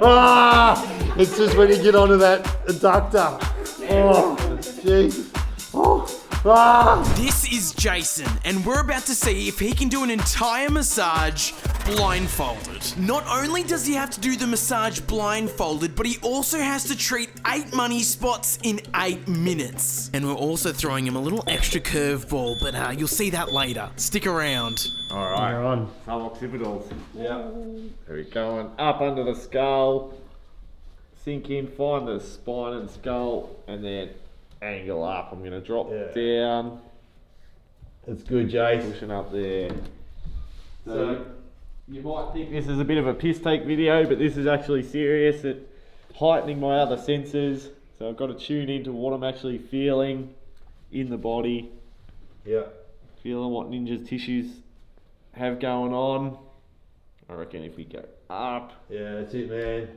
Ah! It's just when you get onto that adductor. Oh, jeez. Oh. Ah! This is Jason, and we're about to see if he can do an entire massage blindfolded. Not only does he have to do the massage blindfolded, but he also has to treat 8 money spots in 8 minutes. And we're also throwing him a little extra curveball, but you'll see that later. Stick around. Alright, You're on. suboccipitals. Yeah. There we go. Up under the skull. Sink in, find the spine and skull, and then angle up. I'm going to drop down. That's good, Jace. Pushing up there. So you might think this is a bit of a piss take video, but this is actually serious. It's heightening my other senses. So I've got to tune into what I'm actually feeling in the body. Yeah. Feeling what Ninja's tissues have going on. I reckon if we go up, Yeah, that's it, man.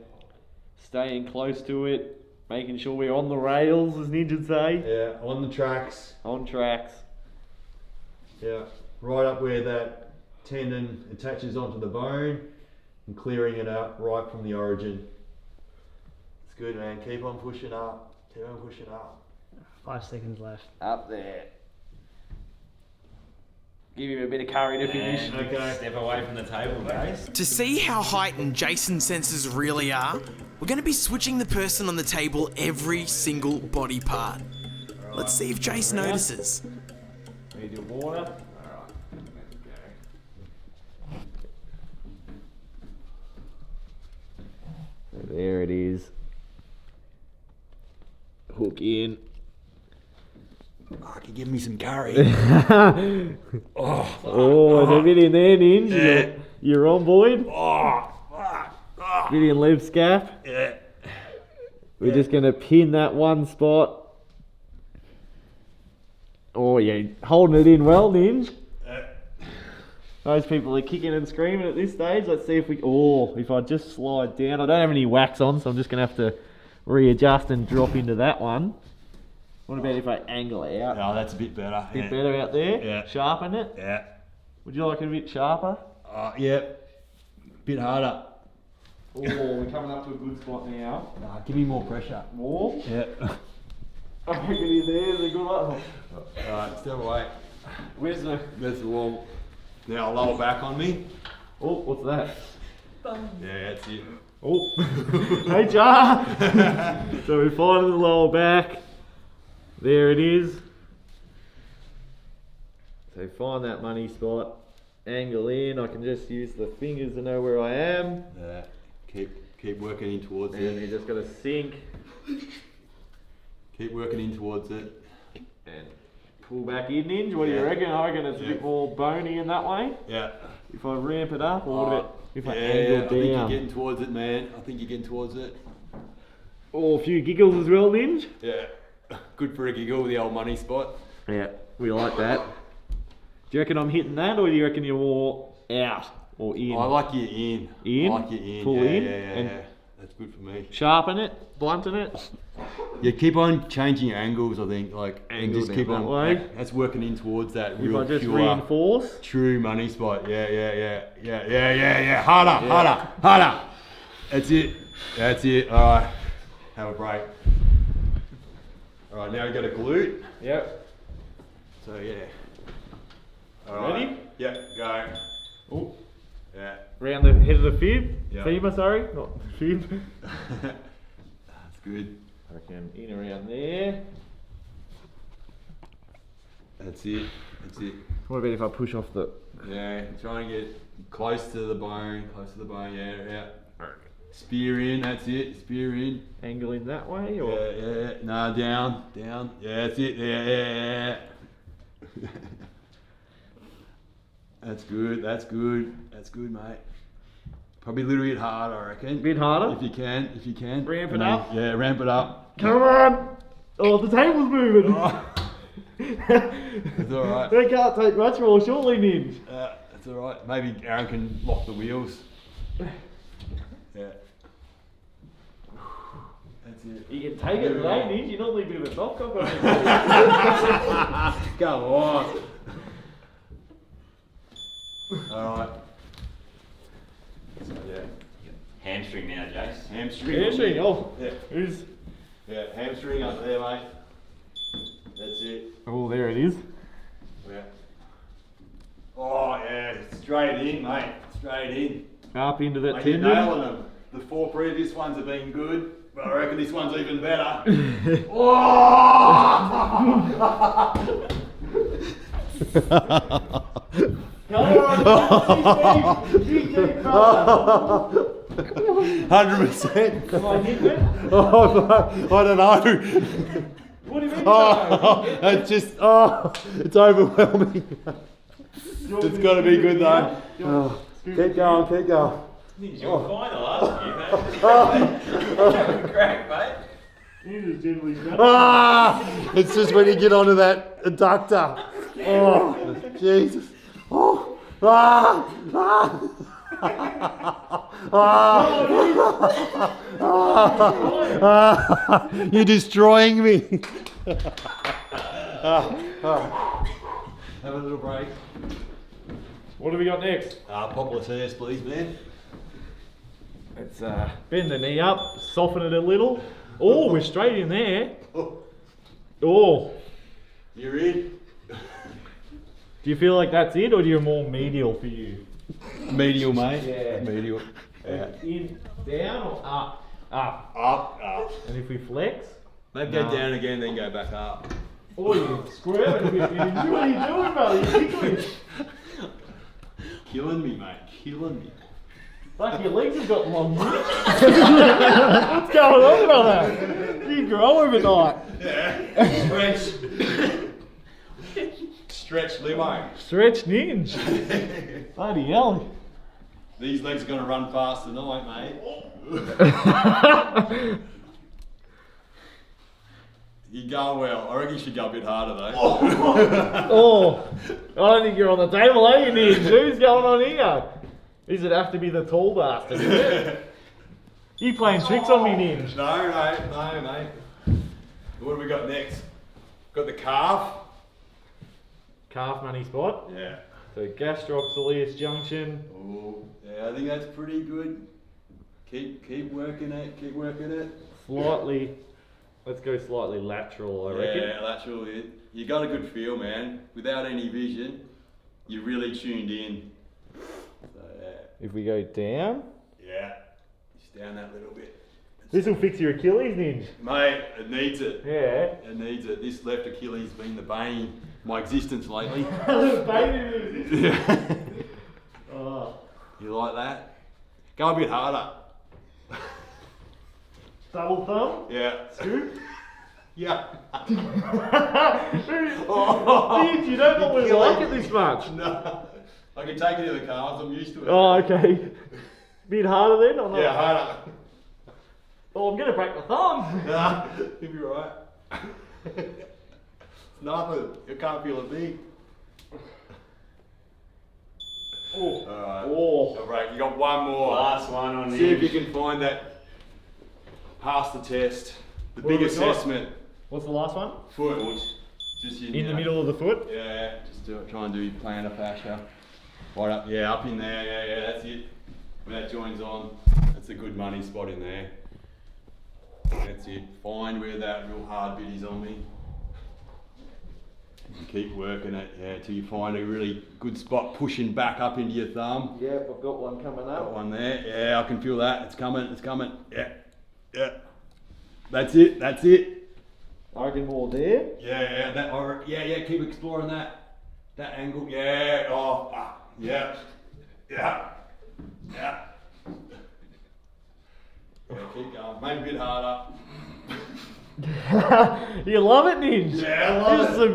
staying close to it, making sure we're on the rails, as Ninja'd say. Yeah, on the tracks. On tracks. Yeah. Right up where that tendon attaches onto the bone and clearing it out right from the origin. It's good, man. Keep on pushing up. Keep on pushing up. 5 seconds left. Up there. Give him a bit of curry to finish. Okay. Step away from the table, guys. To see how heightened Jason's senses really are, we're going to be switching the person on the table every single body part. Let's see if Jason notices. Need your water. There it is. Hook in. Oh, can you give me some curry? Oh, there's a bit in there, Ninja. You're on, Boyd? Bit in left scap. Yeah. We're just going to pin that one spot. Oh, yeah. Holding it in well, Ninja. Those people are kicking and screaming at this stage. Let's see if we... Oh, if I just slide down. I don't have any wax on, so I'm just going to have to readjust and drop into that one. What about if I angle out? Oh, that's a bit better. A bit better out there? Yeah. Sharpen it? Yeah. Would you like it a bit sharper? Yeah. Bit harder. Oh, we're coming up to a good spot now. Give me more pressure. More? Yeah. I reckon in there's a good one. Alright, step away. Where's the... There's the wall. Now lower back on me. Oh, what's that? Yeah, that's it. Oh, hey Jar! So we're finding the lower back. There it is. So find that money spot. Angle in. I can just use the fingers to know where I am. Yeah. Keep working in towards And it. you just got to sink Keep working in towards it. and pull back in. Ninja, what do you Yeah. reckon? I reckon it's a bit more bony in that way. Yeah. If I ramp it up, or what about if I I angle think you're down? getting towards it, man. I think you're getting towards it. Oh, a few giggles as well, Ninja. Yeah. Good for a giggle, the old money spot. Yeah, we like that. Do you reckon I'm hitting that, or do you reckon you're more out or in? I like you in. In? I like you in. Pull yeah, in? Yeah, And- yeah. That's good for me. Sharpen it, blunten it. Yeah, keep on changing angles, I think. Like, and Angle just down keep that on. way. That's working in towards that If real I just pure, reinforce. true money spot. Yeah. Harder. That's it. Alright. Have a break. Alright, now we got a glute. Yep. So, yeah. Alright. Ready? Yep, go. Oh, Yeah. round the head of the fib. Yeah. Femur, sorry, not fib. That's good. I reckon in around there. That's it. What about if I push off the... Yeah, try and get close to the bone, yeah. Spear in, that's it, spear in. Angle in that way, or... Yeah. No, down. Yeah, that's it, yeah. That's good, mate. Probably a little bit hard, I reckon. A bit harder? If you can. Ramp it up? Yeah, ramp it up. Come on! Oh, the table's moving! It's alright. They can't take much more, surely, Ninja. That's alright. Maybe Aaron can lock the wheels. Yeah. That's it. You can take it today, Ninja. You're normally a bit of a knock on. Come on. Alright. So, yeah. hamstring now, Jace. Hamstring. Oh, Yeah. who's? Yeah, hamstring up there, mate. That's it. Oh, there it is. Yeah. Oh, yeah, straight in, mate. Straight in. Up into that Mate, you're tendon. nailing them. The 4 previous ones have been good, but I reckon this one's even better. Oh! Come on, 100%. Come on, hit it. Oh, I don't know. What do you mean? It's just, it's overwhelming. It's got to be good though. Keep going, keep going. You were fine the last few, mate. Have a crack, mate. You just gently It's just when you get onto that adductor. Oh, Jesus. Oh, you're destroying me. Have a little break. What do we got next? Poplar stairs, please, man. Let's bend the knee up, soften it a little. Oh, we're straight in there. Oh, You're in. do you feel like that's it, or do you more medial for you? Medial, mate. Yeah. Medial. Yeah. In, down, or up? Up. Up. And if we flex, Maybe go down again, then go back up. oh, you're squirming a bit. What are you doing, brother? You're tickling. Killing me, mate. Killing me. Like your legs have got long. What's going on, brother? You grow overnight. Yeah. Stretch. Stretch limo. Stretch ninja. Bloody hell. These legs are going to run fast tonight, mate. You go well. I reckon you should go a bit harder though. Oh, I don't think you're on the table, are you, Ninja? Who's going on here? Does it have to be the tall bastard, is it? You playing tricks on me, Ninja? No, mate. What have we got next? Got the calf. Calf money spot. Yeah. So gastrococceleus junction. Oh, yeah, I think that's pretty good. Keep working it. Keep working it. Slightly, let's go slightly lateral, I reckon. Yeah, lateral. You got a good feel, man. Without any vision, you're really tuned in. So yeah. If we go down, Yeah. Just down that little bit. this will fix your Achilles, Ninja. Mate, it needs it. Yeah. It needs it. This left Achilles has been the bane of my existence lately. Yeah. Oh. You like that? Go a bit harder. Double thumb. Yeah. Scoop. Yeah. Ninja, you don't normally like it this much. No. I can take it to the calves. I'm used to it. Oh, okay. Bit harder then, or not? Yeah, harder. Oh, I'm gonna break my thumb. Nah, you'll be right. It's nothing. You can't feel a thing. Oh. Alright. Oh. Alright, you got one more. Last one on See if the you can find that. Pass the test. The What big have we got? assessment. What's the last one? Foot. Just In the middle of the foot. Yeah, just do it. Try and do your plantar fascia. Right up. Yeah, up in there. Yeah, that's it. When that joins on, that's a good money spot in there. That's it. Find where that real hard bit is on me. And keep working it, yeah, till you find a really good spot pushing back up into your thumb. Yep, I've got one coming Got up. one there. Yeah, I can feel that. It's coming. It's coming. Yeah, yeah. That's it. That's it. I reckon more there. Yeah, that. Yeah. Keep exploring that. That angle. Yeah. Oh. Yeah. Yeah. Yeah. Yeah. Keep going. Maybe a bit harder. You love it, Ninja. Yeah, I love This is the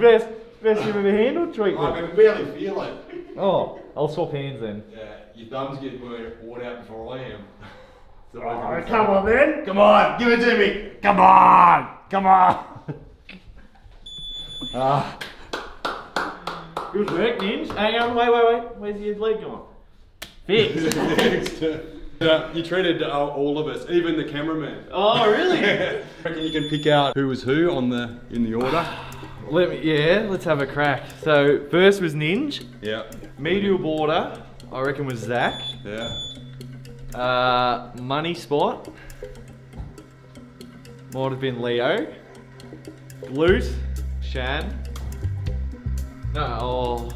best you've ever handled treatment. I can barely feel it. Oh, I'll swap hands then. Yeah. Your thumb's getting worn out before I am. So Oh, come on then. Come on, give it to me. Come on. Come on. Good work, Ninja. Hang on, wait. Where's your leg gone? Fixed. You treated all of us, even the cameraman. Oh, really? Reckon you can pick out who was who in the order? Let's have a crack. So, first was Ninja. Yeah. Medial border, I reckon was Zach. Yeah. Money Spot. Might have been Leo. Glute, Shan. No,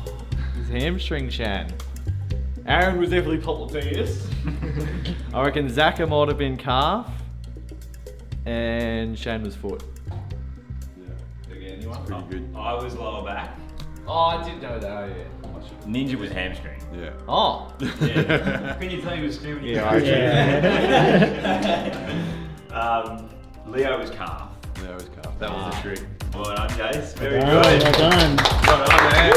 his hamstring, Shan. Aaron was definitely popliteus. I reckon Zaka might have been calf. And Shan was foot. Pretty good. I was lower back. Oh, I didn't know that, oh yeah. Ninja was hamstring. Yeah. Oh. Yeah. Can you tell he was screaming? Yeah, I Leo was calf. Yeah, it was calf. That was a trick. Well done, Jace. Very Well good. done. Well done, man.